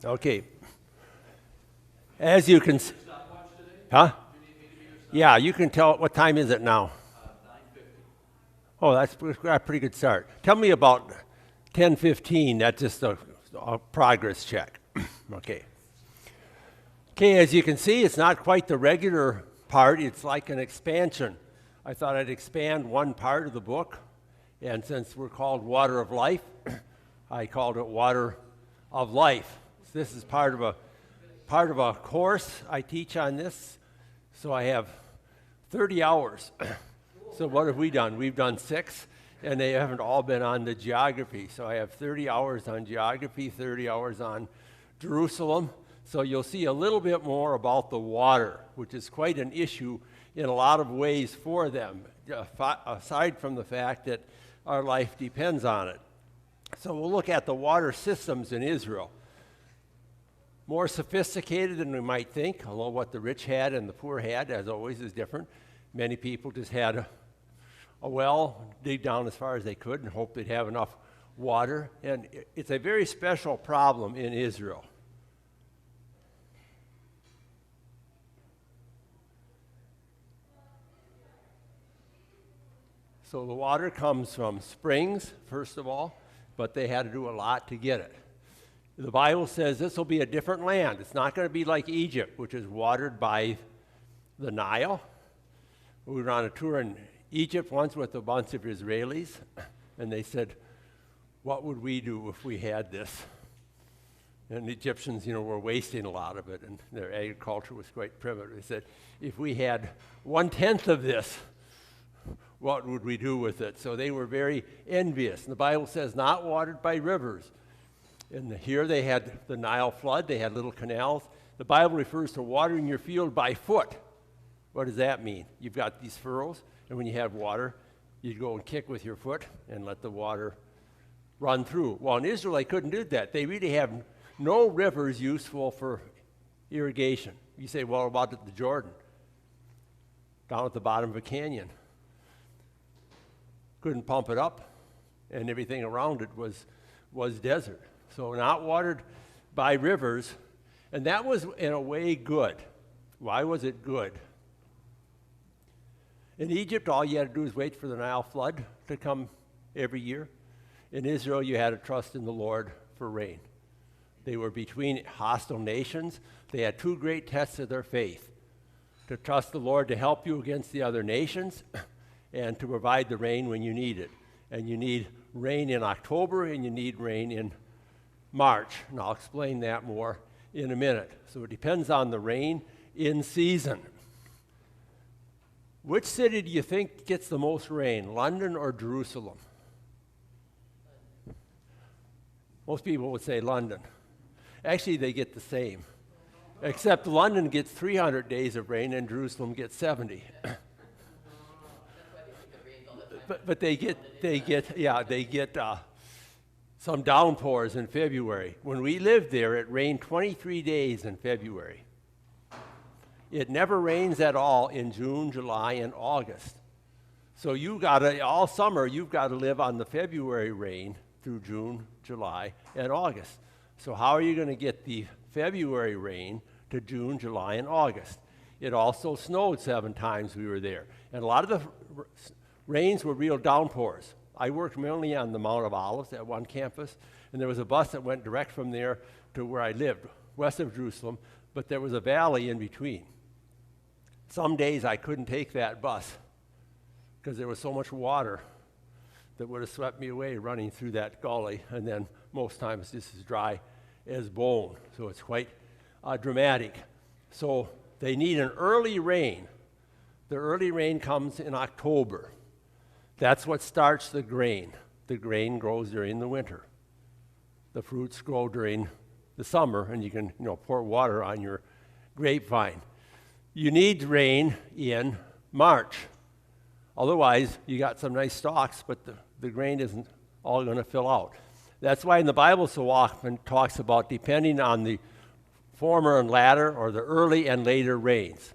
Okay. As you can, huh? Yeah, you can tell. What time is it now? Oh, that's a pretty good start. Tell me about 10:15. That's just a progress check. Okay. Okay, as you can see, it's not quite the regular part. It's like an expansion. I thought I'd expand one part of the book, and since we're called Water of Life, I called it Water of Life. This is part of a course I teach on this. So I have 30 hours. So what have we done? We've done 6, and they haven't all been on the geography. So I have 30 hours on geography, 30 hours on Jerusalem. So you'll see a little bit more about the water, which is quite an issue in a lot of ways for them, aside from the fact that our life depends on it. So we'll look at the water systems in Israel. More sophisticated than we might think, although what the rich had and the poor had, as always, is different. Many people just had a well, dig down as far as they could and hope they'd have enough water. And it's a very special problem in Israel. So the water comes from springs, first of all, but they had to do a lot to get it. The Bible says this will be a different land. It's not going to be like Egypt, which is watered by the Nile. We were on a tour in Egypt once with a bunch of Israelis, and they said, what would we do if we had this? And the Egyptians, were wasting a lot of it, and their agriculture was quite primitive. They said, if we had 1/10 of this, what would we do with it? So they were very envious. And the Bible says, not watered by rivers. And here they had the Nile flood. They had little canals. The Bible refers to watering your field by foot. What does that mean? You've got these furrows, and when you have water, you go and kick with your foot and let the water run through. Well, in Israel, they couldn't do that. They really have no rivers useful for irrigation. You say, well, what about the Jordan? Down at the bottom of a canyon. Couldn't pump it up, and everything around it was desert. So not watered by rivers, and that was in a way good. Why was it good? In Egypt, all you had to do is wait for the Nile flood to come every year. In Israel, you had to trust in the Lord for rain. They were between hostile nations. They had 2 great tests of their faith: to trust the Lord to help you against the other nations, and to provide the rain when you need it. And you need rain in October, and you need rain in March. And I'll explain that more in a minute. So it depends on the rain in season. Which city do you think gets the most rain, London or Jerusalem? Most people would say London. Actually, they get the same. Except London gets 300 days of rain and Jerusalem gets 70. But they get some downpours in February. When we lived there, it rained 23 days in February. It never rains at all in June, July, and August. So all summer, you've got to live on the February rain through June, July, and August. So how are you going to get the February rain to June, July, and August? It also snowed 7 times we were there. And a lot of the rains were real downpours. I worked mainly on the Mount of Olives at one campus, and there was a bus that went direct from there to where I lived, west of Jerusalem, but there was a valley in between. Some days I couldn't take that bus because there was so much water that would have swept me away running through that gully, and then most times this is dry as bone, so it's quite dramatic. So they need an early rain. The early rain comes in October. That's what starts the grain. The grain grows during the winter. The fruits grow during the summer, and you can pour water on your grapevine. You need rain in March. Otherwise, you got some nice stalks, but the grain isn't all going to fill out. That's why in the Bible so often talks about depending on the former and latter, or the early and later rains.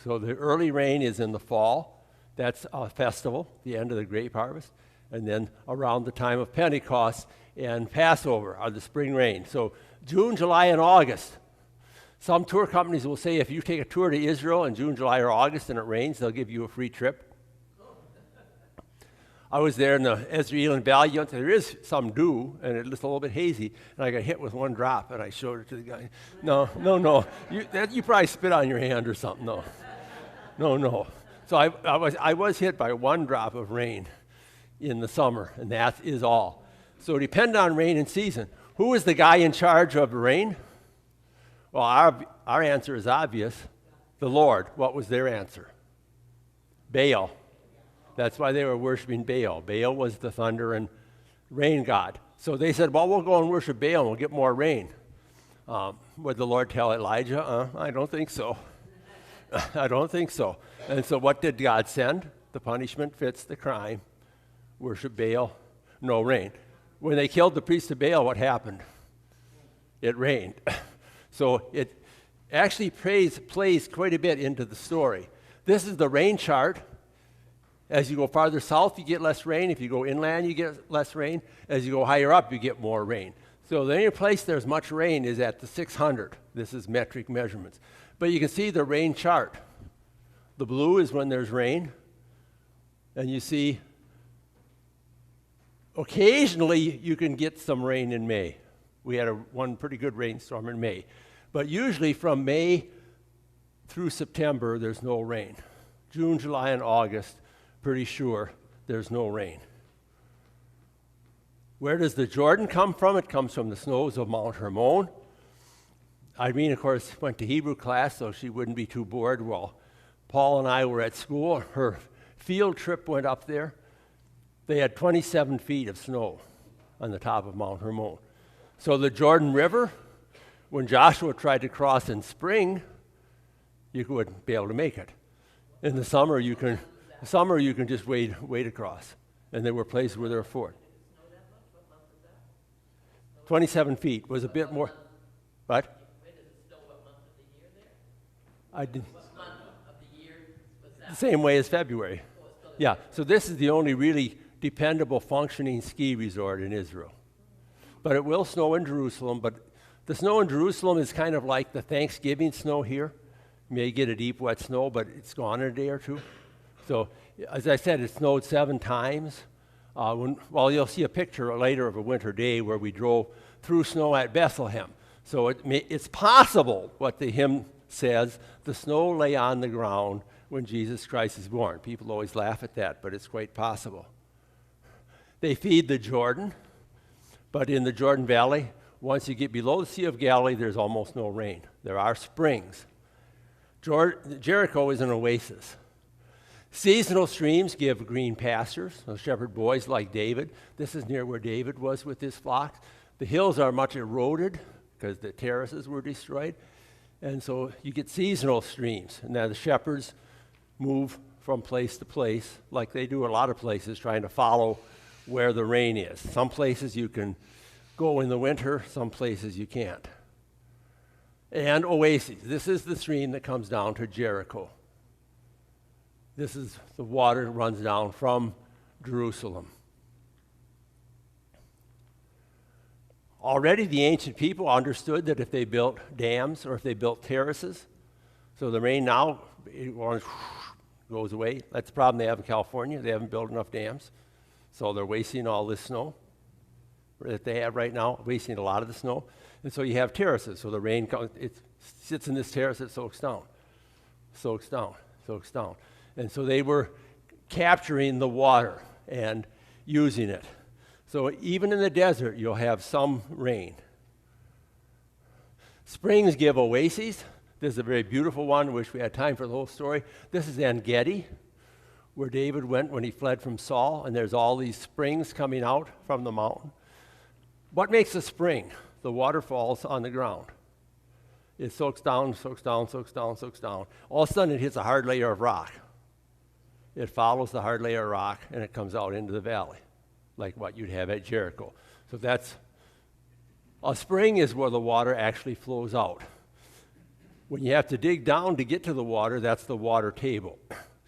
So the early rain is in the fall. That's a festival, the end of the grape harvest. And then around the time of Pentecost and Passover are the spring rain. So June, July, and August. Some tour companies will say if you take a tour to Israel in June, July, or August and it rains, they'll give you a free trip. I was there in the Ezra-Elan Valley. There is some dew, and it's a little bit hazy, and I got hit with one drop, and I showed it to the guy. No. You probably spit on your hand or something. No. So I was hit by one drop of rain in the summer, and that is all. So depend on rain and season. Who is the guy in charge of the rain? Well, our answer is obvious. The Lord. What was their answer? Baal. That's why they were worshiping Baal. Baal was the thunder and rain god. So they said, well, we'll go and worship Baal and we'll get more rain. Would the Lord tell Elijah? I don't think so. I don't think so. And so what did God send? The punishment fits the crime. Worship Baal, no rain. When they killed the priest of Baal, what happened? It rained. So it actually plays quite a bit into the story. This is the rain chart. As you go farther south, you get less rain. If you go inland, you get less rain. As you go higher up, you get more rain. So the only place there's much rain is at the 600. This is metric measurements. But you can see the rain chart. The blue is when there's rain. And you see, occasionally you can get some rain in May. We had one pretty good rainstorm in May. But usually from May through September, there's no rain. June, July, and August, pretty sure there's no rain. Where does the Jordan come from? It comes from the snows of Mount Hermon. Irene, of course, went to Hebrew class, so she wouldn't be too bored while Paul and I were at school. Her field trip went up there. They had 27 feet of snow on the top of Mount Hermon. So the Jordan River, when Joshua tried to cross in spring, you wouldn't be able to make it. In the summer, you can just wade across. And there were places where there were ford. 27 feet was a bit more. What? Where does it snow? What month of the year there? I did. What month of the year was that? The same way as February. Yeah, so this is the only really dependable functioning ski resort in Israel. But it will snow in Jerusalem, but the snow in Jerusalem is kind of like the Thanksgiving snow here. You may get a deep, wet snow, but it's gone in a day or two. So, as I said, it snowed 7 times. You'll see a picture later of a winter day where we drove through snow at Bethlehem. So it's possible, what the hymn says, the snow lay on the ground when Jesus Christ is born. People always laugh at that, but it's quite possible. They feed the Jordan, but in the Jordan Valley, once you get below the Sea of Galilee, there's almost no rain. There are springs. Jericho is an oasis. Seasonal streams give green pastures. So shepherd boys like David. This is near where David was with his flocks. The hills are much eroded because the terraces were destroyed. And so you get seasonal streams. And now the shepherds move from place to place, like they do a lot of places, trying to follow where the rain is. Some places you can go in the winter, some places you can't. And oases. This is the stream that comes down to Jericho. This is the water that runs down from Jerusalem. Already the ancient people understood that if they built dams or if they built terraces, so the rain now goes away. That's the problem they have in California. They haven't built enough dams. So they're wasting all this snow that they have right now, wasting a lot of the snow. And so you have terraces. So the rain comes, it sits in this terrace, it soaks down, soaks down, soaks down. And so they were capturing the water and using it. So even in the desert, you'll have some rain. Springs give oases. This is a very beautiful one. I wish we had time for the whole story. This is En-Gedi, where David went when he fled from Saul, and there's all these springs coming out from the mountain. What makes a spring? The water falls on the ground. It soaks down, soaks down, soaks down, soaks down. All of a sudden, it hits a hard layer of rock. It follows the hard layer of rock, and it comes out into the valley, like what you'd have at Jericho. So that's, a spring is where the water actually flows out. When you have to dig down to get to the water, that's the water table.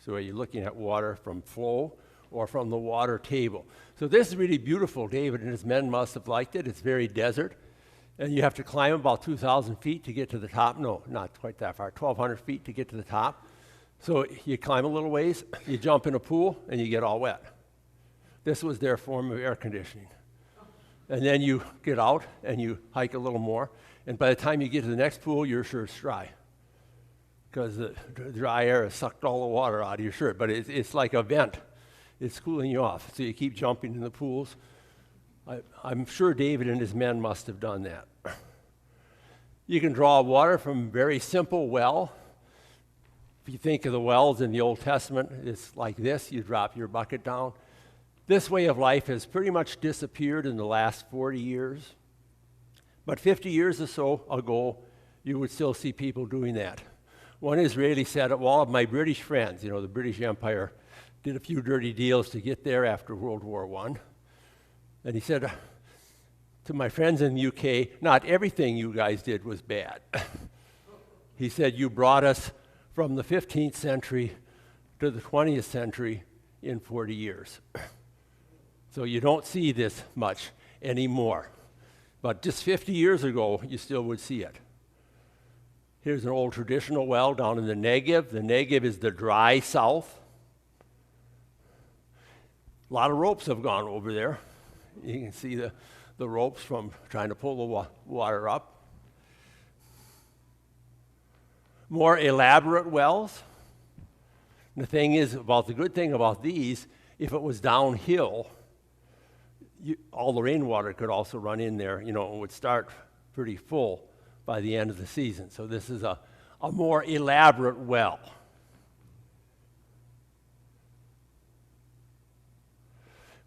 So are you looking at water from flow or from the water table? So this is really beautiful. David and his men must have liked it. It's very desert. And you have to climb about 2,000 feet to get to the top. No, not quite that far, 1,200 feet to get to the top. So you climb a little ways, you jump in a pool, and you get all wet. This was their form of air conditioning. And then you get out and you hike a little more, and by the time you get to the next pool, your shirt's dry, because the dry air has sucked all the water out of your shirt. But it's like a vent. It's cooling you off. So you keep jumping in the pools. I'm sure David and his men must have done that. You can draw water from a very simple well. If you think of the wells in the Old Testament, it's like this. You drop your bucket down. This way of life has pretty much disappeared in the last 40 years. But 50 years or so ago, you would still see people doing that. One Israeli said, well, all of my British friends, the British Empire, did a few dirty deals to get there after World War I. And he said to my friends in the UK, not everything you guys did was bad. He said, you brought us from the 15th century to the 20th century in 40 years. So you don't see this much anymore. But just 50 years ago, you still would see it. Here's an old traditional well down in the Negev. The Negev is the dry south. A lot of ropes have gone over there. You can see the ropes from trying to pull the water up. More elaborate wells. The thing is, the good thing about these, if it was downhill, all the rainwater could also run in there, and would start pretty full by the end of the season. So this is a more elaborate well.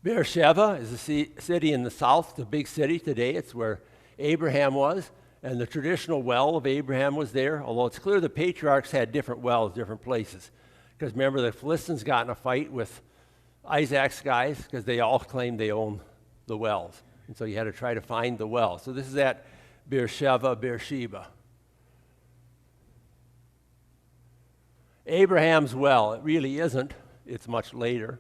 Beersheba is a city in the south, the big city today. It's where Abraham was, and the traditional well of Abraham was there, although it's clear the patriarchs had different wells, different places. Because remember, the Philistines got in a fight with Isaac's guys because they all claimed they owned the wells. And so you had to try to find the well. So this is at Beersheba. Abraham's well, it really isn't. It's much later.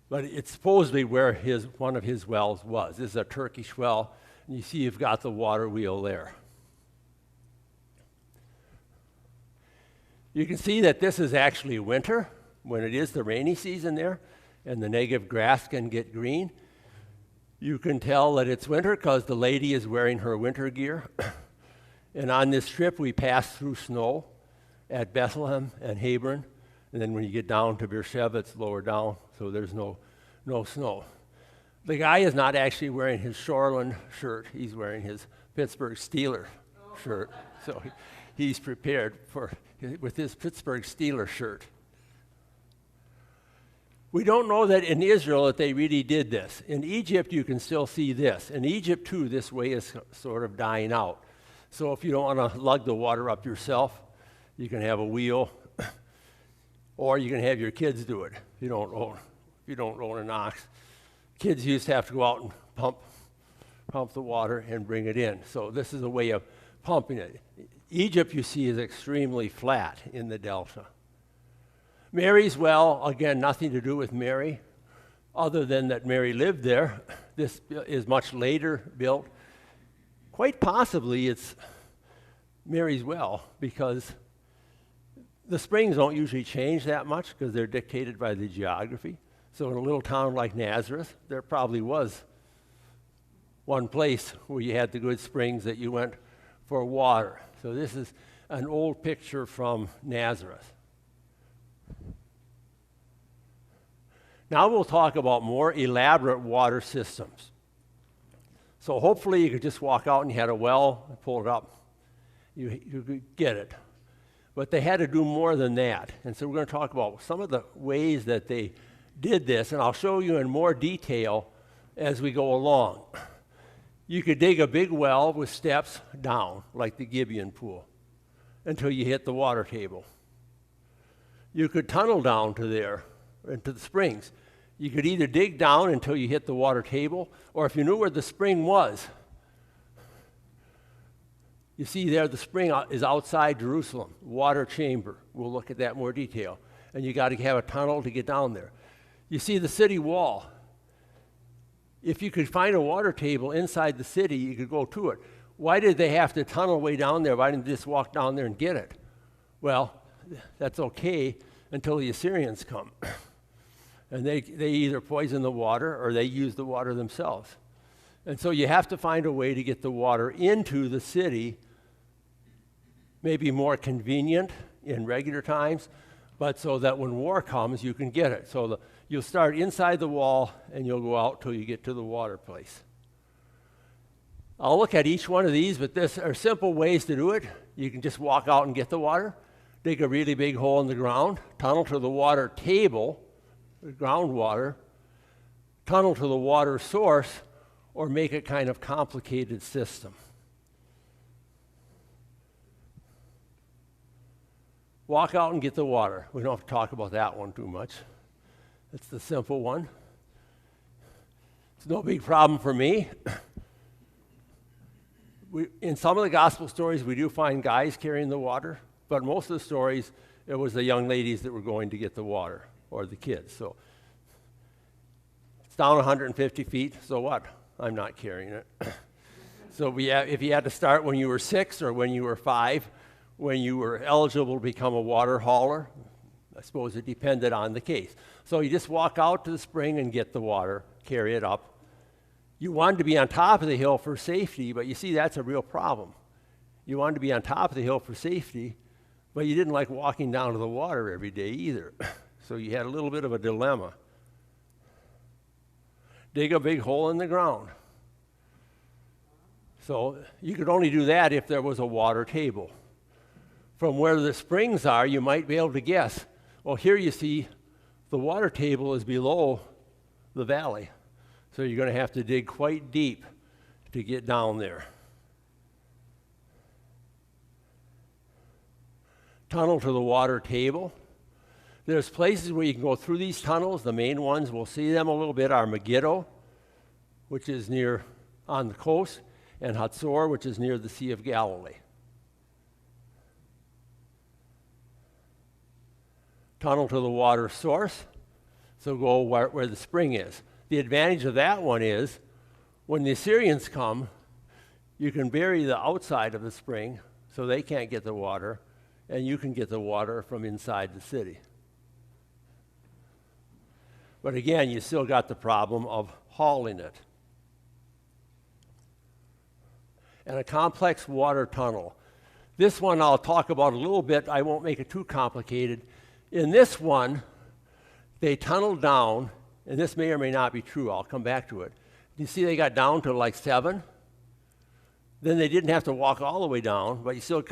But it's supposedly where one of his wells was. This is a Turkish well, and you see you've got the water wheel there. You can see that this is actually winter, when it is the rainy season there, and the Negev grass can get green. You can tell that it's winter because the lady is wearing her winter gear. And on this trip, we passed through snow at Bethlehem and Hebron. And then when you get down to Beersheba, it's lower down, so there's no snow. The guy is not actually wearing his Shoreland shirt. He's wearing his Pittsburgh Steelers shirt. So he's prepared with his Pittsburgh Steelers shirt. We don't know that in Israel that they really did this. In Egypt, you can still see this. In Egypt, too, this way is sort of dying out. So if you don't want to lug the water up yourself, you can have a wheel, or you can have your kids do it. If you don't own an ox. Kids used to have to go out and pump the water and bring it in. So this is a way of pumping it. Egypt, you see, is extremely flat in the delta. Mary's well, again, nothing to do with Mary, other than that Mary lived there. This is much later built. Quite possibly it's Mary's well, because the springs don't usually change that much because they're dictated by the geography. So in a little town like Nazareth, there probably was one place where you had the good springs that you went for water. So this is an old picture from Nazareth. Now we'll talk about more elaborate water systems. So hopefully you could just walk out and you had a well and pull it up. You could get it. But they had to do more than that. And so we're going to talk about some of the ways that they did this, and I'll show you in more detail as we go along. You could dig a big well with steps down, like the Gibeon pool, until you hit the water table. You could tunnel down to there, into the springs. You could either dig down until you hit the water table, or if you knew where the spring was, you see there the spring is outside Jerusalem, water chamber. We'll look at that in more detail. And you got to have a tunnel to get down there. You see the city wall. If you could find a water table inside the city, you could go to it. why did they have to tunnel way down there? Why didn't they just walk down there and get it? Well, that's okay until the Assyrians come. And they either poison the water or they use the water themselves. And so you have to find a way to get the water into the city, maybe more convenient in regular times, but so that when war comes, you can get it. So you'll start inside the wall and you'll go out till you get to the water place. I'll look at each one of these, but there are simple ways to do it. You can just walk out and get the water, dig a really big hole in the ground, tunnel to the water table, the groundwater, tunnel to the water source, or make a kind of complicated system. Walk out and get the water. We don't have to talk about that one too much. It's the simple one. It's no big problem for me. In some of the gospel stories, we do find guys carrying the water, but most of the stories, it was the young ladies that were going to get the water, or the kids. So it's down 150 feet, so what? I'm not carrying it. So if you had to start when you were 6 or when you were 5, when you were eligible to become a water hauler, I suppose it depended on the case. So you just walk out to the spring and get the water, carry it up. You wanted to be on top of the hill for safety, but you see that's a real problem. You wanted to be on top of the hill for safety, but you didn't like walking down to the water every day either. So you had a little bit of a dilemma. Dig a big hole in the ground. So you could only do that if there was a water table. From where the springs are, you might be able to guess. Well, here you see the water table is below the valley. So you're going to have to dig quite deep to get down there. Tunnel to the water table. There's places where you can go through these tunnels. The main ones, we'll see them a little bit, are Megiddo, which is near on the coast, and Hatzor, which is near the Sea of Galilee. Tunnel to the water source, so go where the spring is. The advantage of that one is when the Assyrians come, you can bury the outside of the spring so they can't get the water, and you can get the water from inside the city. But again, you still got the problem of hauling it. And a complex water tunnel. This one I'll talk about a little bit. I won't make it too complicated. In this one, they tunneled down, and this may or may not be true. I'll come back to it. You see they got down to like 7. Then they didn't have to walk all the way down, but you still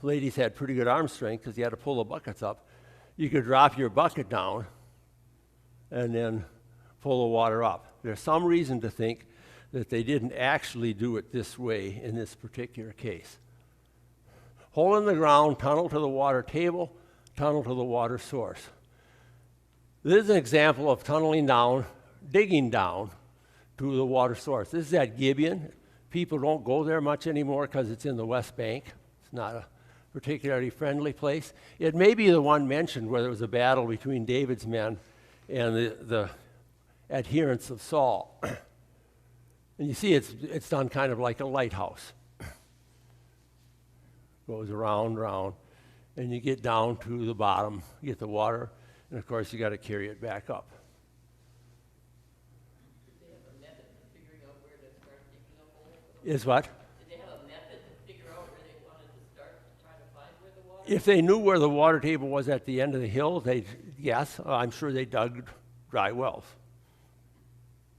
ladies had pretty good arm strength because you had to pull the buckets up. You could drop your bucket down and then pull the water up. There's some reason to think that they didn't actually do it this way in this particular case. Hole in the ground, tunnel to the water table, tunnel to the water source. This is an example of tunneling down, digging down to the water source. This is at Gibeon. People don't go there much anymore because it's in the West Bank. It's not a particularly friendly place. It may be the one mentioned where there was a battle between David's men and the adherents of Saul. And you see it's done kind of like a lighthouse. Goes around, and you get down to the bottom, you get the water, and of course you got to carry it back up. Did they have a method to figuring out where to start digging a hole? Is what? Did they have a method to figure out where they wanted to start to try to find where the water? If they knew where the water table was at the end of the hill, I'm sure they dug dry wells.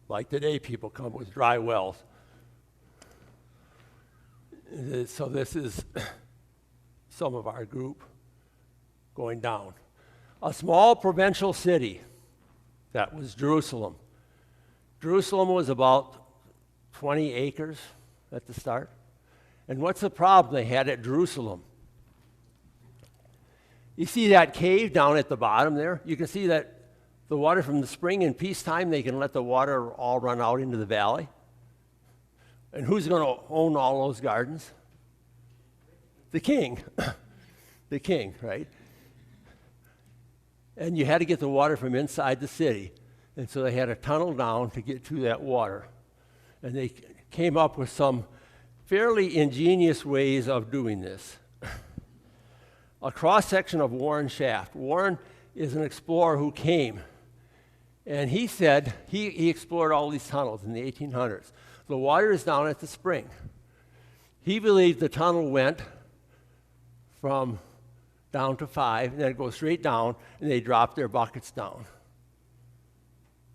Like today, people come with dry wells. So this is some of our group going down. A small provincial city, that was Jerusalem. Jerusalem was about 20 acres at the start. And what's the problem they had at Jerusalem? You see that cave down at the bottom there? You can see that the water from the spring in peacetime, they can let the water all run out into the valley. And who's going to own all those gardens? The king. The king, right? And you had to get the water from inside the city. And so they had to tunnel down to get to that water. And they came up with some fairly ingenious ways of doing this. A cross-section of Warren Shaft. Warren is an explorer who came, and he said, he explored all these tunnels in the 1800s. The water is down at the spring. He believed the tunnel went from down to 5, and then it goes straight down, and they drop their buckets down.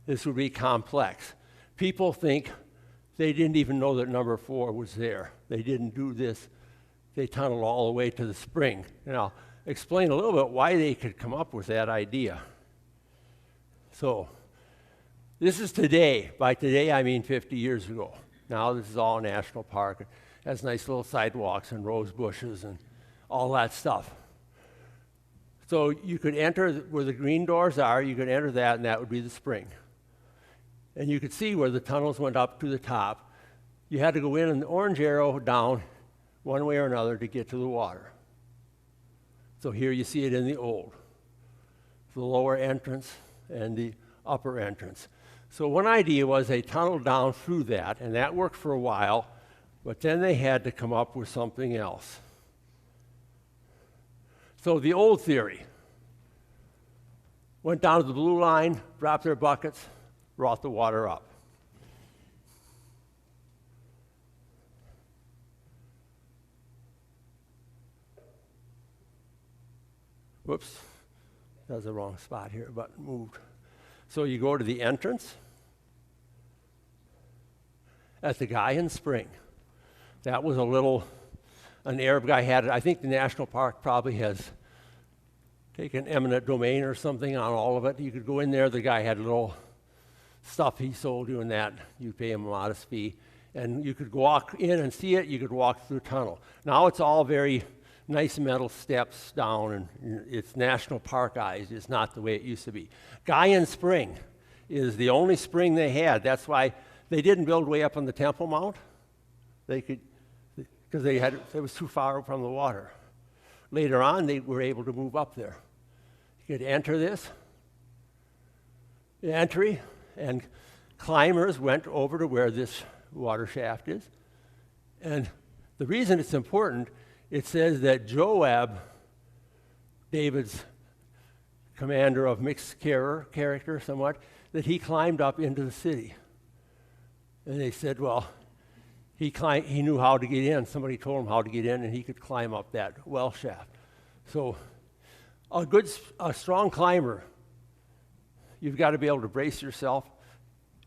This would be complex. People think they didn't even know that number 4 was there. They didn't do this. They tunneled all the way to the spring. And I'll explain a little bit why they could come up with that idea. So, this is today. By today, I mean 50 years ago. Now this is all a national park. It has nice little sidewalks and rose bushes and all that stuff. So you could enter where the green doors are, you could enter that, and that would be the spring. And you could see where the tunnels went up to the top. You had to go in an orange arrow down one way or another to get to the water. So here you see it in the old. The lower entrance and the upper entrance. So one idea was they tunneled down through that, and that worked for a while, but then they had to come up with something else. So the old theory went down to the blue line, dropped their buckets, brought the water up. Whoops, that was the wrong spot here, but moved. So you go to the entrance at the Guyan Spring. That was an Arab guy had it. I think the national park probably has taken eminent domain or something on all of it. You could go in there, the guy had a little stuff he sold you, and that you pay him a modest fee. And you could walk in and see it, you could walk through the tunnel. Now it's all very nice metal steps down, and it's national parkized. It's not the way it used to be. Guyan Spring is the only spring they had. That's why they didn't build way up on the Temple Mount. They could, because it was too far from the water. Later on, they were able to move up there. You could enter this, the entry, and climbers went over to where this water shaft is. And the reason it's important, it says that Joab, David's commander of mixed character somewhat, that he climbed up into the city. And they said, well, he knew how to get in. Somebody told him how to get in, and he could climb up that well shaft. So a strong climber, you've got to be able to brace yourself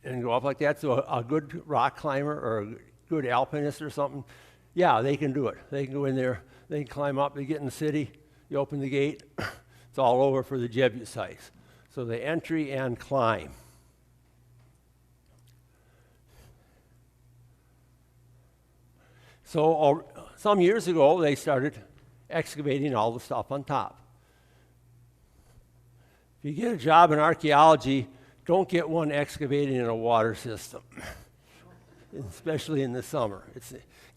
and go up like that. So a good rock climber or a good alpinist or something, yeah, they can do it. They can go in there, they can climb up, they get in the city, you open the gate, it's all over for the Jebusites. So they entry and climb. So some years ago, they started excavating all the stuff on top. If you get a job in archaeology, don't get one excavating in a water system, especially in the summer.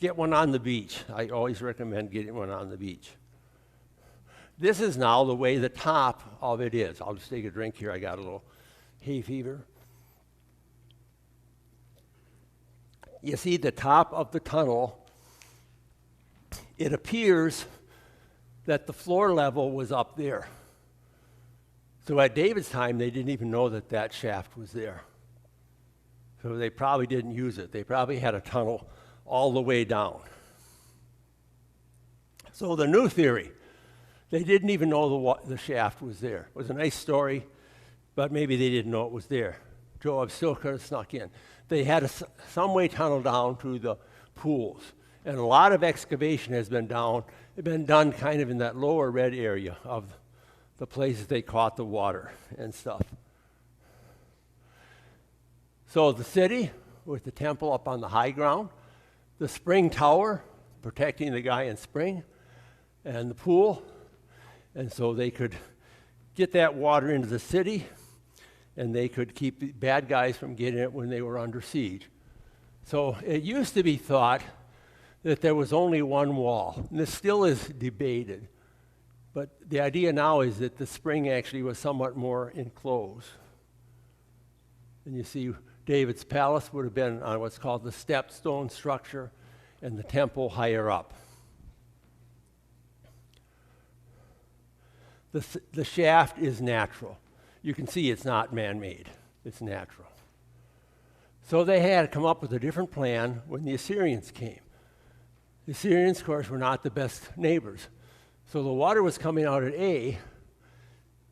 Get one on the beach. I always recommend getting one on the beach. This is now the way the top of it is. I'll just take a drink here. I got a little hay fever. You see the top of the tunnel. It appears that the floor level was up there. So at David's time, they didn't even know that that shaft was there. So they probably didn't use it. They probably had a tunnel all the way down. So the new theory, they didn't even know the shaft was there. It was a nice story, but maybe they didn't know it was there. Joab still could have snuck in. They had some way tunnel down to the pools. And a lot of excavation has been done kind of in that lower red area of the places they caught the water and stuff. So the city with the temple up on the high ground, the spring tower protecting the Guyan Spring, and the pool. And so they could get that water into the city, and they could keep the bad guys from getting it when they were under siege. So it used to be thought that there was only one wall, and this still is debated. But the idea now is that the spring actually was somewhat more enclosed. And you see, David's palace would have been on what's called the step stone structure, and the temple higher up. The shaft is natural. You can see it's not man-made. It's natural. So they had to come up with a different plan when the Assyrians came. The Assyrians, of course, were not the best neighbors. So the water was coming out at A.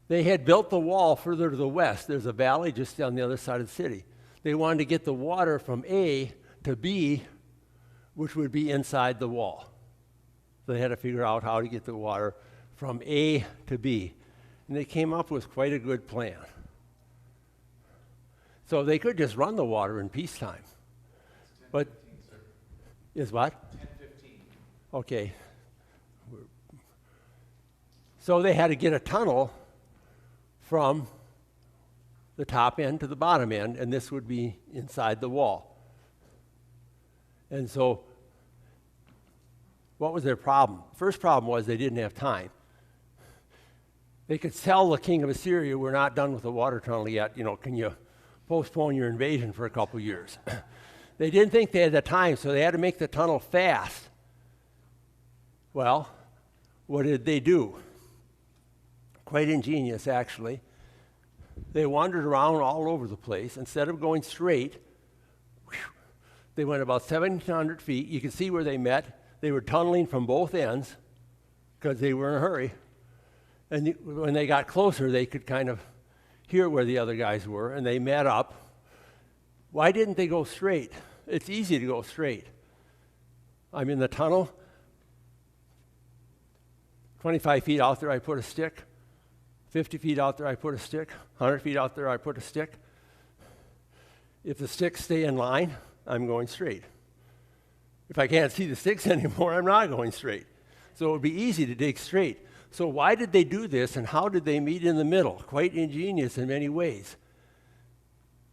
They had built the wall further to the west. There's a valley just on the other side of the city. They wanted to get the water from A to B, which would be inside the wall. So they had to figure out how to get the water from A to B. And they came up with quite a good plan. So they could just run the water in peacetime. But is what? 10:15. Okay. So they had to get a tunnel from the top end to the bottom end, and this would be inside the wall. And so what was their problem? First problem was they didn't have time. They could tell the king of Assyria, we're not done with the water tunnel yet. You know, can you postpone your invasion for a couple years? They didn't think they had the time, so they had to make the tunnel fast. Well, what did they do? Quite ingenious, actually. They wandered around all over the place. Instead of going straight, they went about 1,700 feet. You can see where they met. They were tunneling from both ends because they were in a hurry. And when they got closer, they could kind of hear where the other guys were, and they met up. Why didn't they go straight? It's easy to go straight. I'm in the tunnel. 25 feet out there, I put a stick. 50 feet out there, I put a stick. 100 feet out there, I put a stick. If the sticks stay in line, I'm going straight. If I can't see the sticks anymore, I'm not going straight. So it would be easy to dig straight. So why did they do this, and how did they meet in the middle? Quite ingenious in many ways.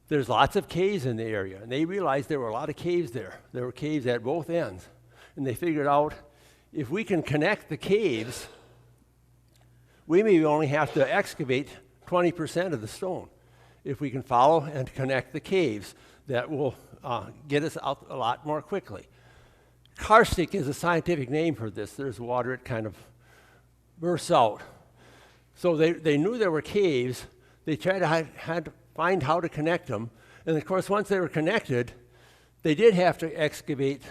There's lots of caves in the area, and they realized there were a lot of caves there. There were caves at both ends. And they figured out, if we can connect the caves, we may only have to excavate 20% of the stone. If we can follow and connect the caves, that will get us out a lot more quickly. Karstic is a scientific name for this. There's water, it kind of bursts out. So they knew there were caves. They tried to had to find how to connect them. And of course, once they were connected, they did have to excavate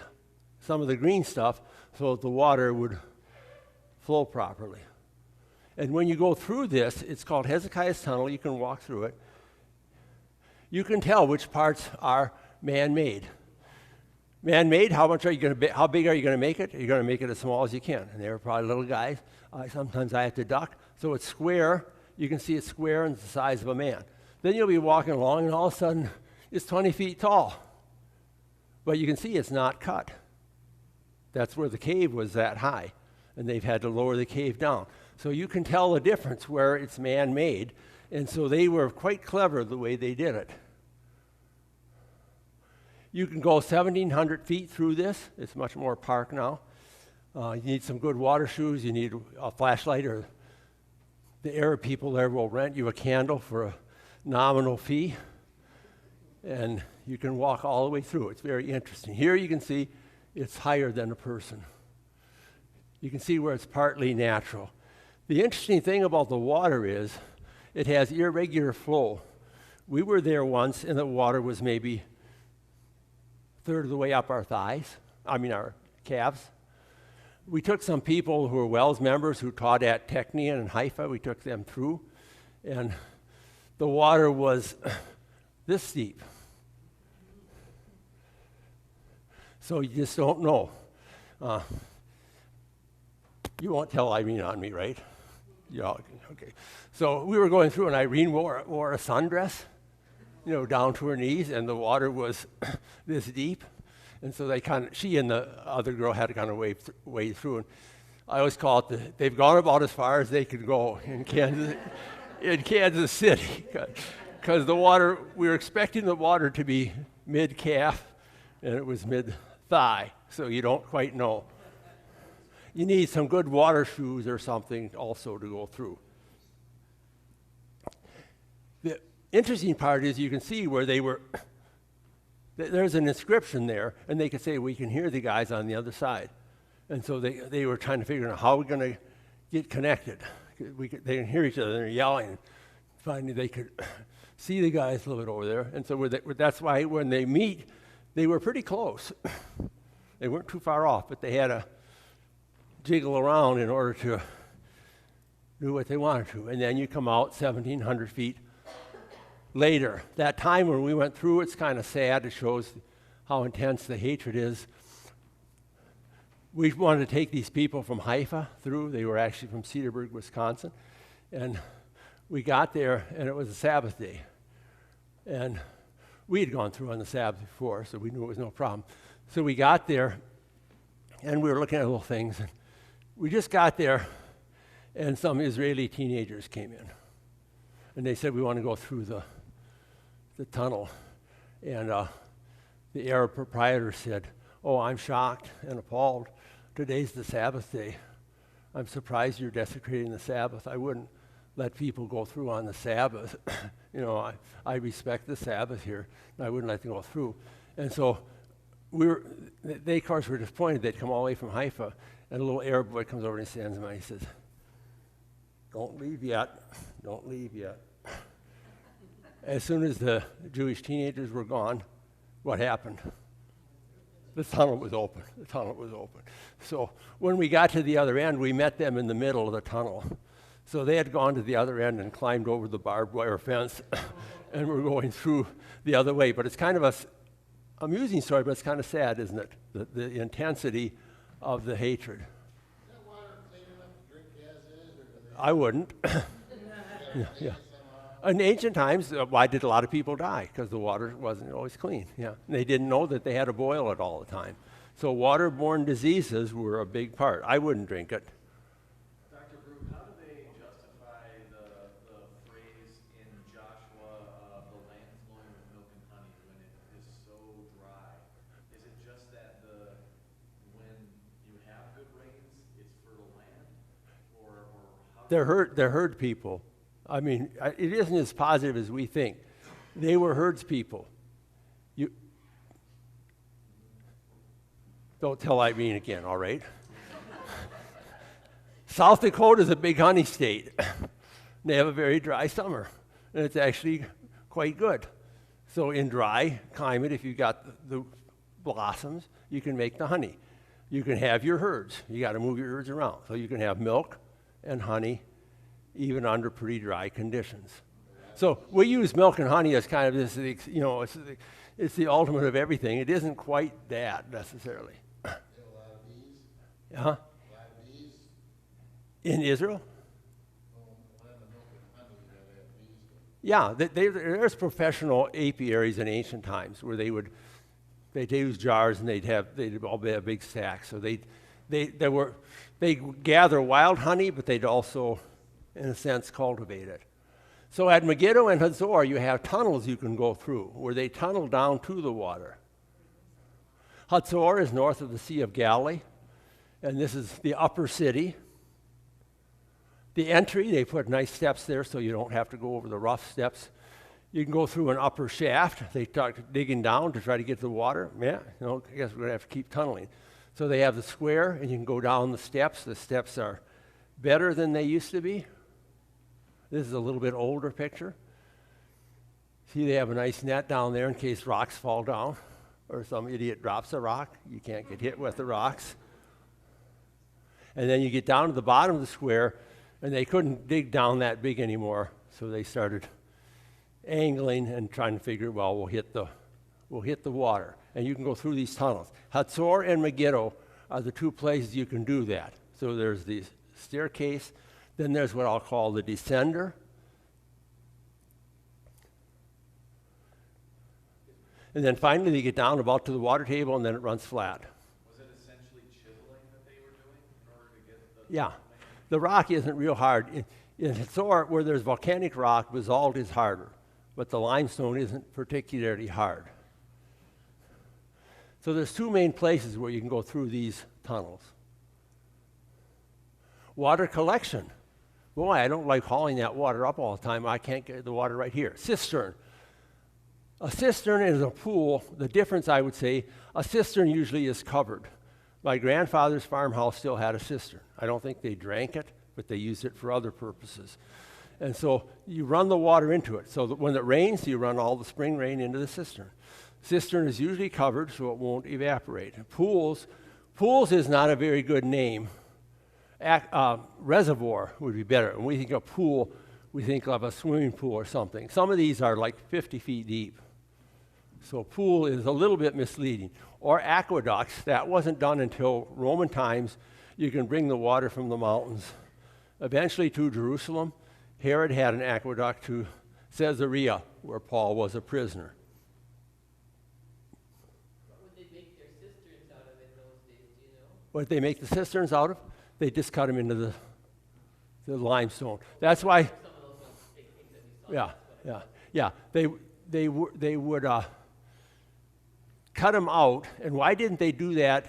some of the green stuff so that the water would flow properly. And when you go through this, it's called Hezekiah's Tunnel. You can walk through it. You can tell which parts are man-made. Man-made, how big are you going to make it? You're going to make it as small as you can. And they're probably little guys. Sometimes I have to duck. So it's square. You can see it's square and it's the size of a man. Then you'll be walking along and all of a sudden it's 20 feet tall. But you can see it's not cut. That's where the cave was that high. And they've had to lower the cave down. So you can tell the difference where it's man-made. And so they were quite clever the way they did it. You can go 1,700 feet through this. It's much more park now. You need some good water shoes. You need a flashlight, or the Arab people there will rent you a candle for a nominal fee. And you can walk all the way through. It's very interesting. Here you can see it's higher than a person. You can see where it's partly natural. The interesting thing about the water is it has irregular flow. We were there once, and the water was maybe a third of the way up our our calves. We took some people who were WELS members who taught at Technion and Haifa. We took them through, and the water was this deep. So you just don't know. You won't tell Irene on me, right? Yeah, okay. So we were going through, and Irene wore a sundress, down to her knees, and the water was this deep. And so she and the other girl had to kind of wade through. And I always call it they've gone about as far as they could go in Kansas City, because the water, we were expecting the water to be mid-calf, and it was mid-thigh, so you don't quite know. You need some good water shoes or something also to go through. The interesting part is you can see where they were there's an inscription there, and they could say, we can hear the guys on the other side. And so they were trying to figure out how we're going to get connected. They can hear each other, they're yelling. Finally, they could see the guys a little bit over there. And so that's why when they meet, they were pretty close. They weren't too far off, but they had to jiggle around in order to do what they wanted to. And then you come out 1,700 feet later. That time when we went through, it's kind of sad. It shows how intense the hatred is. We wanted to take these people from Haifa through. They were actually from Cedarburg, Wisconsin. And we got there, and it was a Sabbath day. And we had gone through on the Sabbath before, so we knew it was no problem. So we got there, and we were looking at little things. And we just got there, and some Israeli teenagers came in. And they said, we want to go through the tunnel. And the Arab proprietor said, oh, I'm shocked and appalled. Today's the Sabbath day. I'm surprised you're desecrating the Sabbath. I wouldn't let people go through on the Sabbath. I respect the Sabbath here, and I wouldn't let them go through. And so they, of course, were disappointed. They'd come all the way from Haifa, and a little Arab boy comes over and stands him, and he says, don't leave yet, don't leave yet. As soon as the Jewish teenagers were gone, what happened? The tunnel was open. The tunnel was open. So when we got to the other end, we met them in the middle of the tunnel. So they had gone to the other end and climbed over the barbed wire fence, and we're going through the other way. But it's kind of an amusing story, but it's kind of sad, isn't it? The intensity of the hatred. Is that water clean enough to drink as is, or do they? I wouldn't. Yeah. In ancient times, why did a lot of people die? Because the water wasn't always clean. Yeah, and they didn't know that they had to boil it all the time. So waterborne diseases were a big part. I wouldn't drink it. Dr. Brug, how do they justify the phrase in Joshua, the land flowing with milk and honey, when it is so dry? Is it just that when you have good rains, it's fertile land, or how? They're herd people. I mean, it isn't as positive as we think. They were herds people. You don't tell Irene again, all right? South Dakota is a big honey state. They have a very dry summer, and it's actually quite good. So in dry climate, if you've got the blossoms, you can make the honey. You can have your herds. You got to move your herds around. So you can have milk and honey even under pretty dry conditions. So we use milk and honey as kind of this, it's the ultimate of everything. It isn't quite that necessarily. Get a lot of bees? Huh? A lot of bees? In Israel? Well, the milk and honey, you gotta have bees. Yeah, there's professional apiaries in ancient times where they'd use jars and they'd all be a big stack. So they'd gather wild honey, but they'd also, in a sense, cultivate it. So at Megiddo and Hazor, you have tunnels you can go through where they tunnel down to the water. Hazor is north of the Sea of Galilee, and this is the upper city. The entry, they put nice steps there so you don't have to go over the rough steps. You can go through an upper shaft. They start digging down to try to get to the water. Yeah, I guess we're going to have to keep tunneling. So they have the square, and you can go down the steps. The steps are better than they used to be. This is a little bit older picture. See, they have a nice net down there in case rocks fall down or some idiot drops a rock. You can't get hit with the rocks. And then you get down to the bottom of the square, and they couldn't dig down that big anymore, so they started angling and trying to figure, well, we'll hit the water. And you can go through these tunnels. Hazor and Megiddo are the two places you can do that. So there's the staircase. Then there's what I'll call the descender. And then finally they get down about to the water table, and then it runs flat. Was it essentially chiseling that they were doing in order to get the... Yeah. The rock isn't real hard. In Hazor, where there's volcanic rock, basalt is harder, but the limestone isn't particularly hard. So there's two main places where you can go through these tunnels. Water collection. Boy, I don't like hauling that water up all the time. I can't get the water right here. Cistern. A cistern is a pool. The difference, I would say, a cistern usually is covered. My grandfather's farmhouse still had a cistern. I don't think they drank it, but they used it for other purposes. And so you run the water into it. So that when it rains, you run all the spring rain into the cistern. Cistern is usually covered so it won't evaporate. Pools is not a very good name. Reservoir would be better. When we think of pool, we think of a swimming pool or something. Some of these are like 50 feet deep. So pool is a little bit misleading. Or aqueducts, that wasn't done until Roman times. You can bring the water from the mountains eventually to Jerusalem. Herod had an aqueduct to Caesarea, where Paul was a prisoner. What would they make their cisterns out of in those days, do you know? What did they make the cisterns out of? They just cut them into the limestone. That's why. Some of those ones, big things that we saw. Yeah. They would cut them out. And why didn't they do that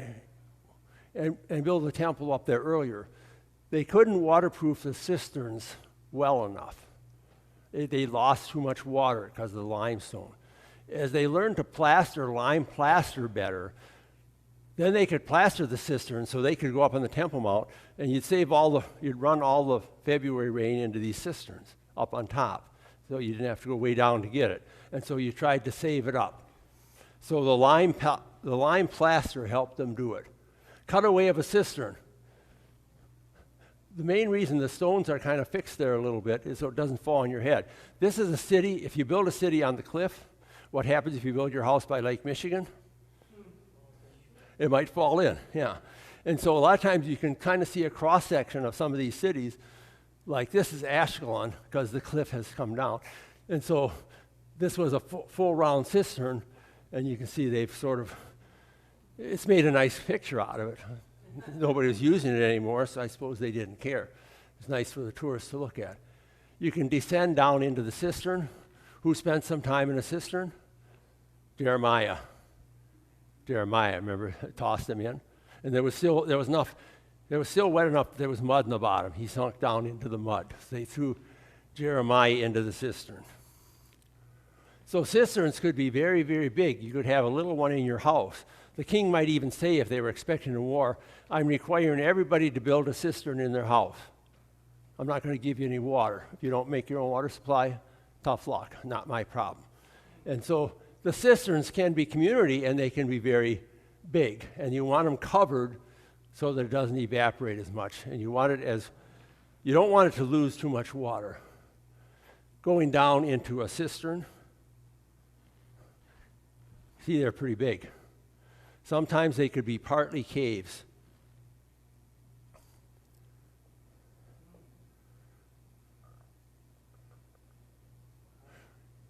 and build the temple up there earlier? They couldn't waterproof the cisterns well enough. They lost too much water because of the limestone. As they learned to lime plaster better, then they could plaster the cistern so they could go up on the Temple Mount, and you'd run all the February rain into these cisterns up on top, so you didn't have to go way down to get it. And so you tried to save it up. So the lime plaster helped them do it. Cutaway of a cistern. The main reason the stones are kind of fixed there a little bit is so it doesn't fall on your head. This is a city. If you build a city on the cliff, what happens if you build your house by Lake Michigan? It might fall in, yeah. And so a lot of times you can kind of see a cross-section of some of these cities. Like this is Ashkelon because the cliff has come down. And so this was a full round cistern, and you can see they've it's made a nice picture out of it. Nobody was using it anymore, so I suppose they didn't care. It's nice for the tourists to look at. You can descend down into the cistern. Who spent some time in a cistern? Jeremiah, remember, tossed him in. And there was still wet enough, there was mud in the bottom. He sunk down into the mud. So they threw Jeremiah into the cistern. So cisterns could be very, very big. You could have a little one in your house. The king might even say, if they were expecting a war, I'm requiring everybody to build a cistern in their house. I'm not going to give you any water. If you don't make your own water supply, tough luck, not my problem. And so the cisterns can be community, and they can be very big. And you want them covered so that it doesn't evaporate as much. And you don't want it to lose too much water. Going down into a cistern, see, they're pretty big. Sometimes they could be partly caves.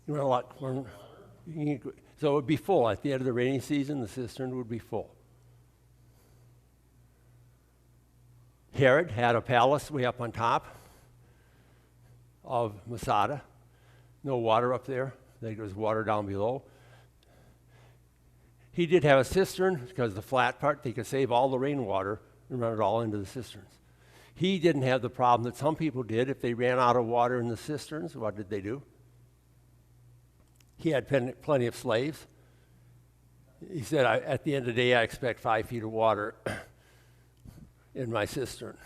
You want a lot more? So it would be full. At the end of the rainy season, the cistern would be full. Herod had a palace way up on top of Masada. No water up there. There was water down below. He did have a cistern because the flat part, they could save all the rainwater and run it all into the cisterns. He didn't have the problem that some people did. If they ran out of water in the cisterns, what did they do? He had plenty of slaves. He said, at the end of the day, I expect 5 feet of water in my cistern.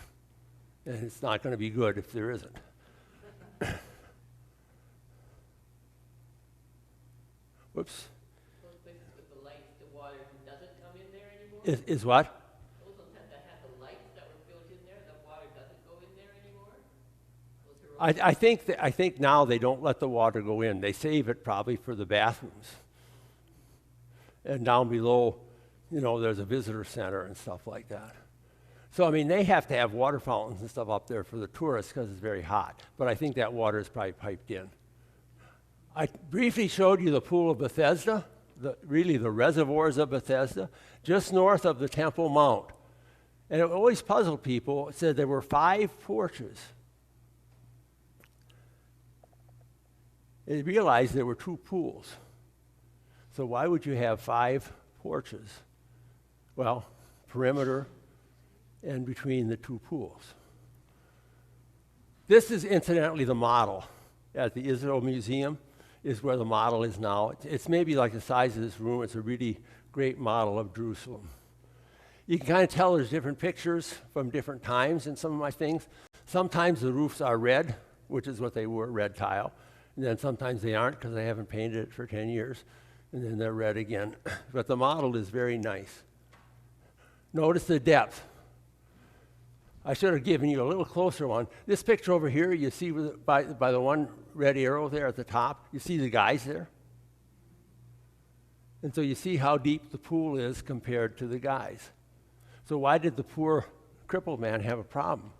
And it's not going to be good if there isn't. Whoops. Those places with the lights, the water doesn't come in there anymore? Is what? Those ones that had the lights that were built in there, the water doesn't go in there anymore? Those are I think now they don't let the water go in. They save it probably for the bathrooms. And down below, there's a visitor center and stuff like that. So, they have to have water fountains and stuff up there for the tourists because it's very hot. But I think that water is probably piped in. I briefly showed you the pool of Bethesda, really the reservoirs of Bethesda, just north of the Temple Mount. And it always puzzled people. It said there were 5 porches. They realized there were 2 pools. So why would you have 5 porches? Well, perimeter and between the 2 pools. This is incidentally the model at the Israel Museum. is where the model is now. It's maybe like the size of this room. It's a really great model of Jerusalem. You can kind of tell there's different pictures from different times in some of my things. Sometimes the roofs are red, which is what they were, red tile. And then sometimes they aren't because they haven't painted it for 10 years. And then they're red again. But the model is very nice. Notice the depth. I should have given you a little closer one. This picture over here, you see by the one red arrow there at the top, you see the guys there? And so you see how deep the pool is compared to the guys. So why did the poor crippled man have a problem?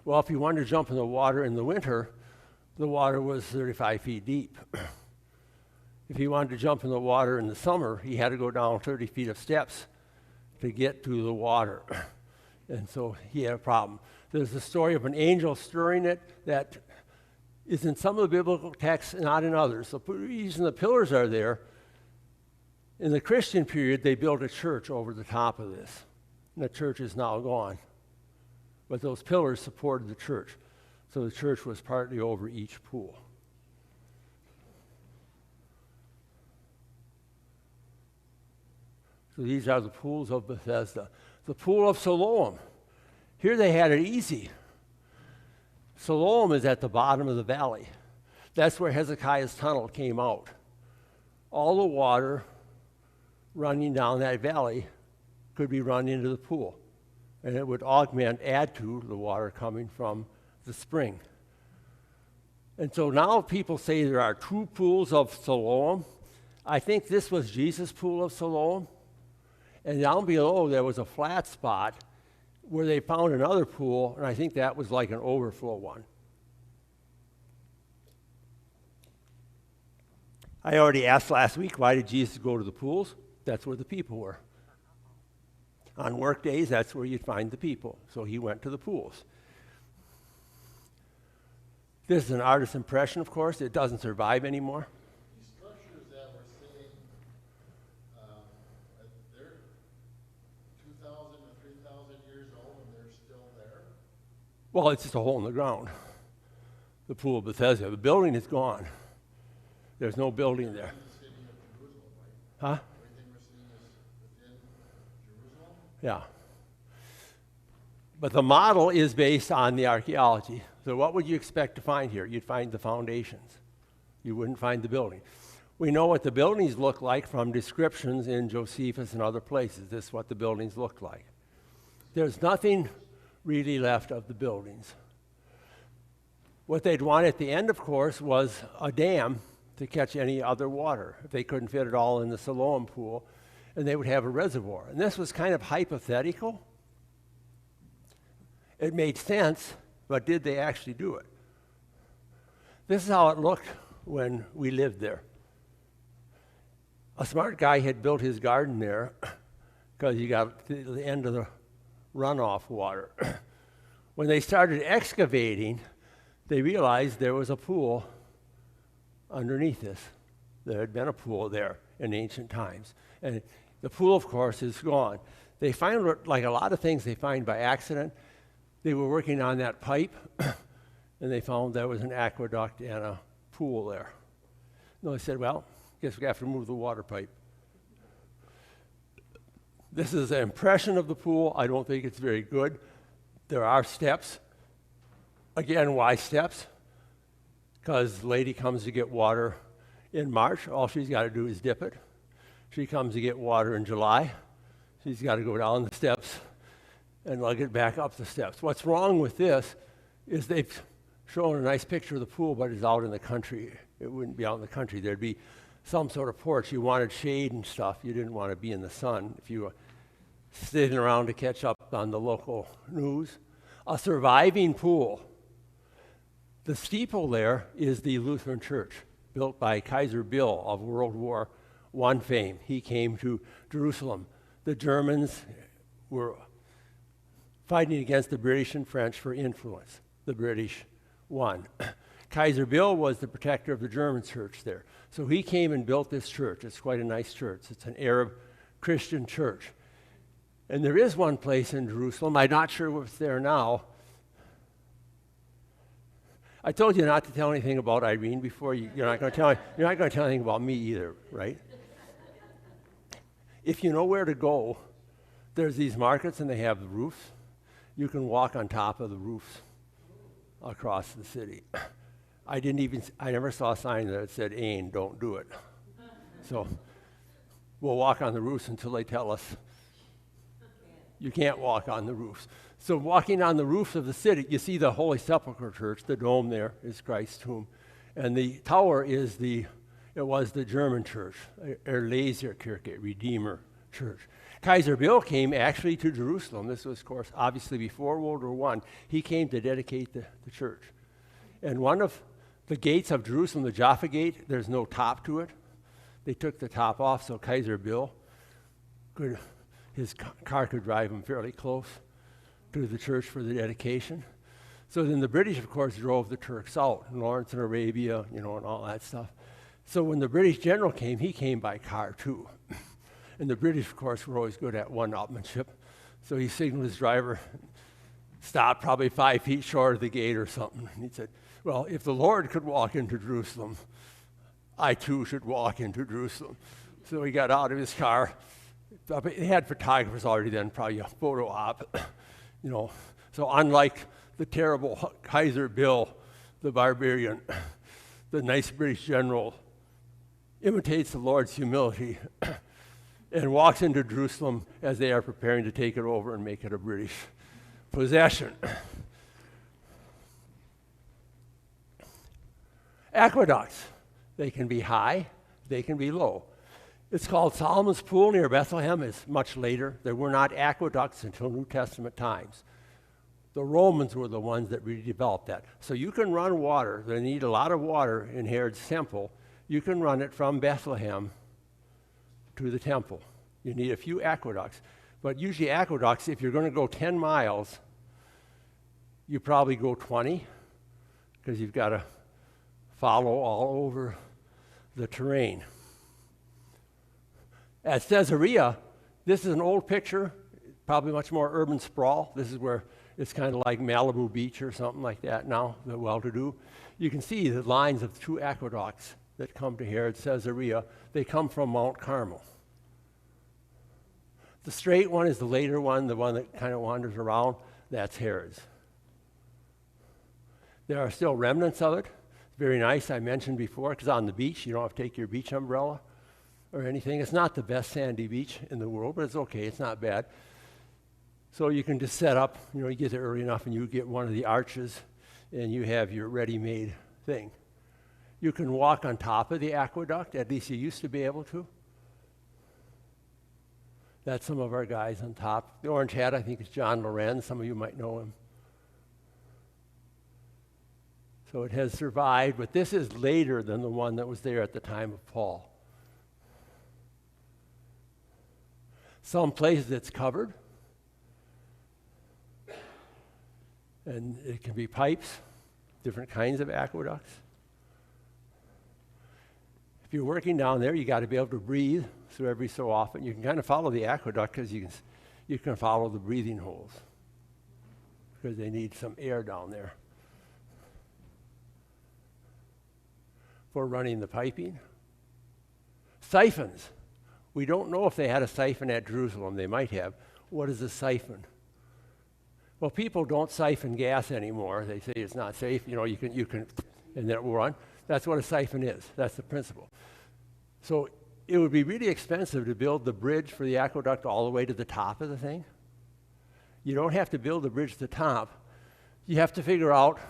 Well, if he wanted to jump in the water in the winter, the water was 35 feet deep. If he wanted to jump in the water in the summer, he had to go down 30 feet of steps to get to the water. And so he had a problem. There's the story of an angel stirring it that is in some of the biblical texts, not in others. The reason the pillars are there, in the Christian period, they built a church over the top of this. And the church is now gone. But those pillars supported the church. So the church was partly over each pool. So these are the pools of Bethesda. The pool of Siloam. Here they had it easy. Siloam is at the bottom of the valley. That's where Hezekiah's tunnel came out. All the water running down that valley could be run into the pool. And it would add to the water coming from the spring. And so now people say there are two pools of Siloam. I think this was Jesus' pool of Siloam. And down below there was a flat spot where they found another pool, and I think that was like an overflow one. I already asked last week, why did Jesus go to the pools? That's where the people were. On work days, that's where you'd find the people. So he went to the pools. This is an artist's impression, of course. It doesn't survive anymore. These structures that we're seeing, they're 2,000 or 3,000 years old and they're still there? Well, it's just a hole in the ground. The pool of Bethesda. The building is gone. There's no building there. In the city of Jerusalem, right? Huh? Everything we're seeing is within Jerusalem? Yeah. But the model is based on the archaeology. So what would you expect to find here? You'd find the foundations. You wouldn't find the building. We know what the buildings look like from descriptions in Josephus and other places. This is what the buildings look like. There's nothing really left of the buildings. What they'd want at the end, of course, was a dam to catch any other water if they couldn't fit it all in the Siloam pool, and they would have a reservoir. And this was kind of hypothetical. It made sense, but did they actually do it? This is how it looked when we lived there. A smart guy had built his garden there because you got to the end of the runoff water. When they started excavating, they realized there was a pool underneath this. There had been a pool there in ancient times. And the pool, of course, is gone. They find, like a lot of things they find by accident, they were working on that pipe, and they found there was an aqueduct and a pool there. And they said, well, guess we have to move the water pipe. This is an impression of the pool. I don't think it's very good. There are steps. Again, why steps? Because the lady comes to get water in March. All she's got to do is dip it. She comes to get water in July. She's got to go down the steps and lug it back up the steps. What's wrong with this is they've shown a nice picture of the pool, but it's out in the country. It wouldn't be out in the country. There'd be some sort of porch. You wanted shade and stuff. You didn't want to be in the sun if you were sitting around to catch up on the local news. A surviving pool. The steeple there is the Lutheran church, built by Kaiser Bill of World War I fame. He came to Jerusalem. The Germans were fighting against the British and French for influence. The British won. Kaiser Bill was the protector of the German church there. So he came and built this church. It's quite a nice church. It's an Arab Christian church. And there is one place in Jerusalem, I'm not sure what's there now. I told you not to tell anything about Irene before. You're not going to tell anything about me either, right? If you know where to go, there's these markets and they have the roofs. You can walk on top of the roofs across the city. I never saw a sign that said, "Ain, don't do it." So we'll walk on the roofs until they tell us you can't walk on the roofs. So walking on the roofs of the city, you see the Holy Sepulchre Church. The dome there is Christ's tomb. And the tower was the German church, Erlaserkirche, Redeemer Church. Kaiser Bill came actually to Jerusalem. This was, of course, obviously before World War I. He came to dedicate the church. And one of the gates of Jerusalem, the Jaffa Gate, there's no top to it. They took the top off so Kaiser Bill his car could drive him fairly close to the church for the dedication. So then the British, of course, drove the Turks out, Lawrence and Arabia, and all that stuff. So when the British general came, he came by car too. And the British, of course, were always good at one-upmanship. So he signaled his driver, stopped probably 5 feet short of the gate or something. And he said, "Well, if the Lord could walk into Jerusalem, I too should walk into Jerusalem." So he got out of his car. They had photographers already then, probably a photo op, So unlike the terrible Kaiser Bill, the barbarian, the nice British general imitates the Lord's humility and walks into Jerusalem as they are preparing to take it over and make it a British possession. Aqueducts, they can be high, they can be low. It's called Solomon's Pool near Bethlehem. It's much later. There were not aqueducts until New Testament times. The Romans were the ones that really developed that. So you can run water. They need a lot of water in Herod's temple. You can run it from Bethlehem to the temple. You need a few aqueducts. But usually aqueducts, if you're going to go 10 miles, you probably go 20 because you've got to follow all over the terrain. At Caesarea, this is an old picture, probably much more urban sprawl. This is where it's kind of like Malibu Beach or something like that now, the well-to-do. You can see the lines of 2 aqueducts that come to here at Caesarea. They come from Mount Carmel. The straight one is the later one, the one that kind of wanders around. That's Herod's. There are still remnants of it. Very nice, I mentioned before, because on the beach, you don't have to take your beach umbrella or anything. It's not the best sandy beach in the world, but it's okay, it's not bad. So you can just set up, you get there early enough and you get one of the arches and you have your ready-made thing. You can walk on top of the aqueduct, at least you used to be able to. That's some of our guys on top. The orange hat, I think, is John Lorenz. Some of you might know him. So it has survived, but this is later than the one that was there at the time of Paul. Some places it's covered, and it can be pipes, different kinds of aqueducts. If you're working down there, you got to be able to breathe, so every so often you can kind of follow the aqueduct because you can follow the breathing holes because they need some air down there for running the piping. Siphons. We don't know if they had a siphon at Jerusalem. They might have. What is a siphon? Well, people don't siphon gas anymore. They say it's not safe. You can, and then it will run. That's what a siphon is. That's the principle. So it would be really expensive to build the bridge for the aqueduct all the way to the top of the thing. You don't have to build the bridge to the top. You have to figure out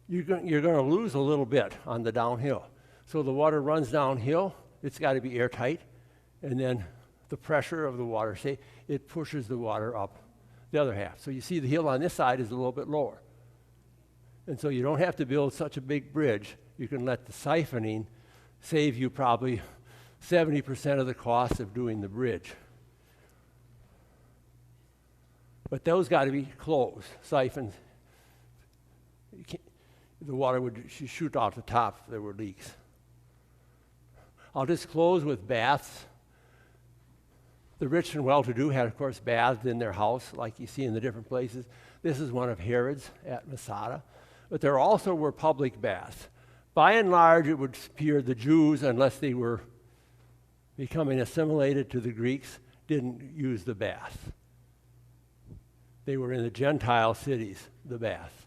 you're going to lose a little bit on the downhill. So the water runs downhill. It's got to be airtight. And then the pressure of the water, it pushes the water up the other half. So you see the hill on this side is a little bit lower. And so you don't have to build such a big bridge. You can let the siphoning save you probably 70% of the cost of doing the bridge. But those got to be closed, siphons. The water would shoot off the top if there were leaks. I'll just close with baths. The rich and well-to-do had, of course, baths in their house, like you see in the different places. This is one of Herod's at Masada. but there also were public baths. By and large, it would appear the Jews, unless they were becoming assimilated to the Greeks, didn't use the bath. They were in the Gentile cities, the baths.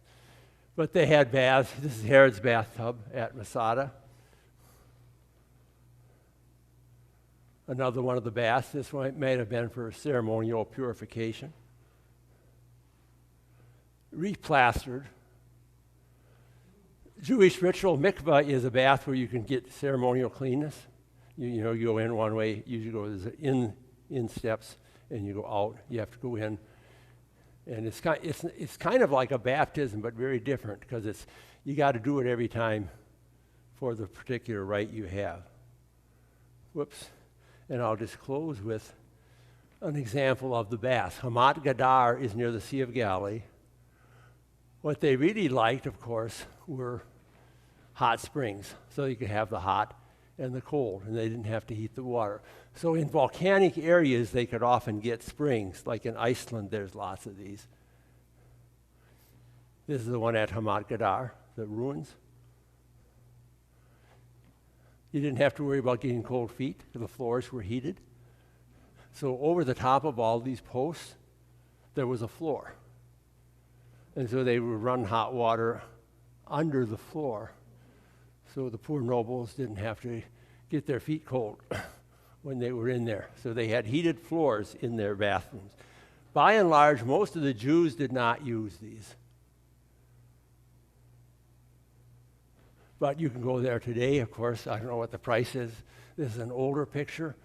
But they had baths. This is Herod's bathtub at Masada. Another one of the baths. This one may have been for ceremonial purification. Replastered. Jewish ritual mikvah is a bath where you can get ceremonial cleanness. You know, you go in one way, usually go in steps, and you go out. You have to go in. And it's kind of like a baptism, but very different, because you got to do it every time for the particular rite you have. Whoops. And I'll just close with an example of the bath. Hamat Gadar is near the Sea of Galilee. What they really liked, of course, were hot springs, so you could have the hot and the cold, and they didn't have to heat the water. So in volcanic areas, they could often get springs. Like in Iceland, there's lots of these. This is the one at Hamat Gadar, the ruins. You didn't have to worry about getting cold feet, because the floors were heated. So over the top of all these posts, there was a floor. And so they would run hot water under the floor, so the poor nobles didn't have to get their feet cold when they were in there. So they had heated floors in their bathrooms. By and large, most of the Jews did not use these. But you can go there today, of course. I don't know what the price is. This is an older picture.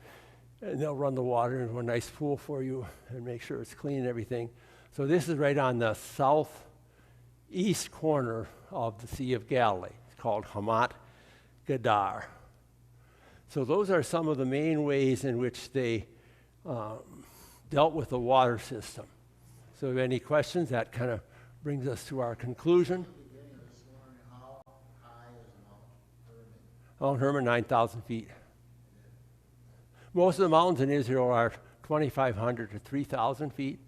And they'll run the water into a nice pool for you and make sure it's clean and everything. So this is right on the southeast corner of the Sea of Galilee. It's called Hamat Gadar. So those are some of the main ways in which they dealt with the water system. So if any questions, that kind of brings us to our conclusion. How high is Mount Hermon? Mount Hermon, 9,000 feet. Most of the mountains in Israel are 2,500 to 3,000 feet.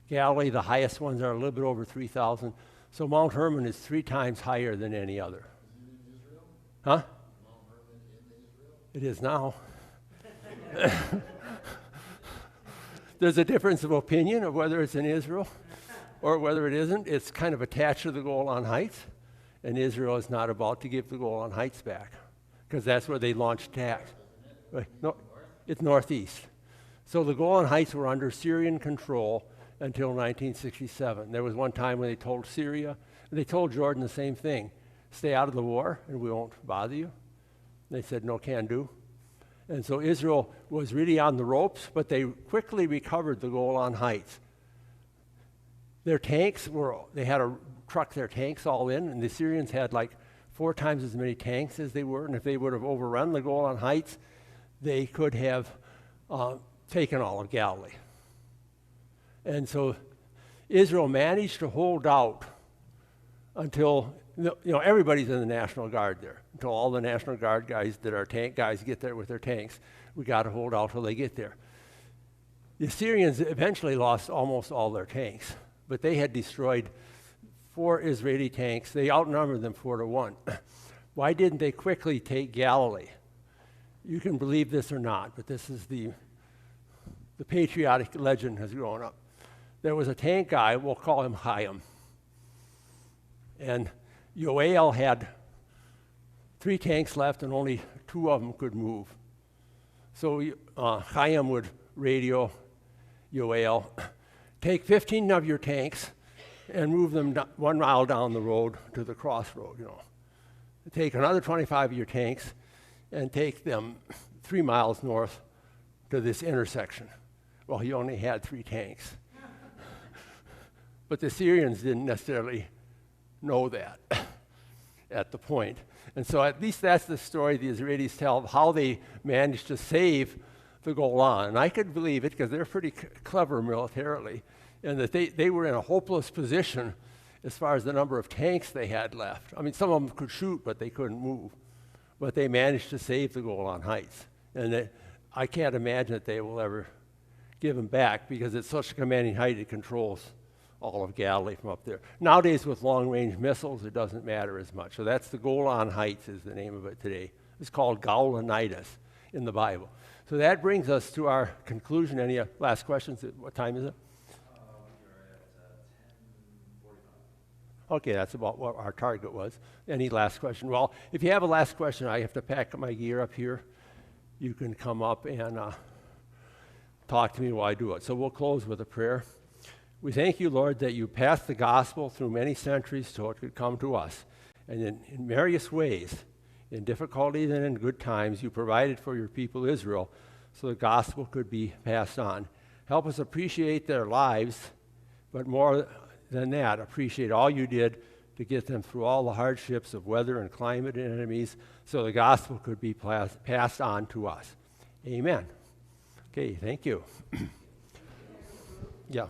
Galilee, the highest ones are a little bit over 3,000. So Mount Hermon is 3 times higher than any other. Is it in Israel? Huh? Mount Hermon in Israel? It is now. There's a difference of opinion of whether it's in Israel or whether it isn't. It's kind of attached to the Golan Heights, and Israel is not about to give the Golan Heights back, because that's where they launched attacks. No, it's northeast. So the Golan Heights were under Syrian control until 1967. There was one time when they told Syria, and they told Jordan the same thing: stay out of the war and we won't bother you. They said, no can do. And so Israel was really on the ropes, but they quickly recovered the Golan Heights. Their tanks they had to truck their tanks all in, and the Syrians had like 4 times as many tanks as they were, and if they would have overrun the Golan Heights, they could have taken all of Galilee. And so Israel managed to hold out until, everybody's in the National Guard there, until all the National Guard guys that are tank guys get there with their tanks. We got to hold out till they get there. The Syrians eventually lost almost all their tanks, but they had destroyed 4 Israeli tanks. They outnumbered them 4-1. Why didn't they quickly take Galilee? You can believe this or not, but this is the patriotic legend has grown up. There was a tank guy, we'll call him Chaim. And Yoel had 3 tanks left, and only 2 of them could move. So Chaim would radio Yoel, take 15 of your tanks and move them 1 mile down the road to the crossroad, Take another 25 of your tanks and take them 3 miles north to this intersection. Well, he only had 3 tanks. But the Syrians didn't necessarily know that at the point. And so at least that's the story the Israelis tell of how they managed to save the Golan. And I could believe it because they're pretty clever militarily, and that they were in a hopeless position as far as the number of tanks they had left. I mean, some of them could shoot, but they couldn't move. But they managed to save the Golan Heights. And I can't imagine that they will ever give them back, because it's such a commanding height, it controls all of Galilee from up there. Nowadays with long-range missiles, it doesn't matter as much. So that's the Golan Heights is the name of it today. It's called Gaulonitis in the Bible. So that brings us to our conclusion. Any last questions? What time is it? We're at 10:45. Okay, that's about what our target was. Any last question? Well, if you have a last question, I have to pack up my gear up here. You can come up and talk to me while I do it. So we'll close with a prayer. We thank you, Lord, that you passed the gospel through many centuries so it could come to us. And in various ways, in difficulties and in good times, you provided for your people Israel so the gospel could be passed on. Help us appreciate their lives, but more than that, appreciate all you did to get them through all the hardships of weather and climate and enemies so the gospel could be passed on to us. Amen. Okay, thank you. Yeah.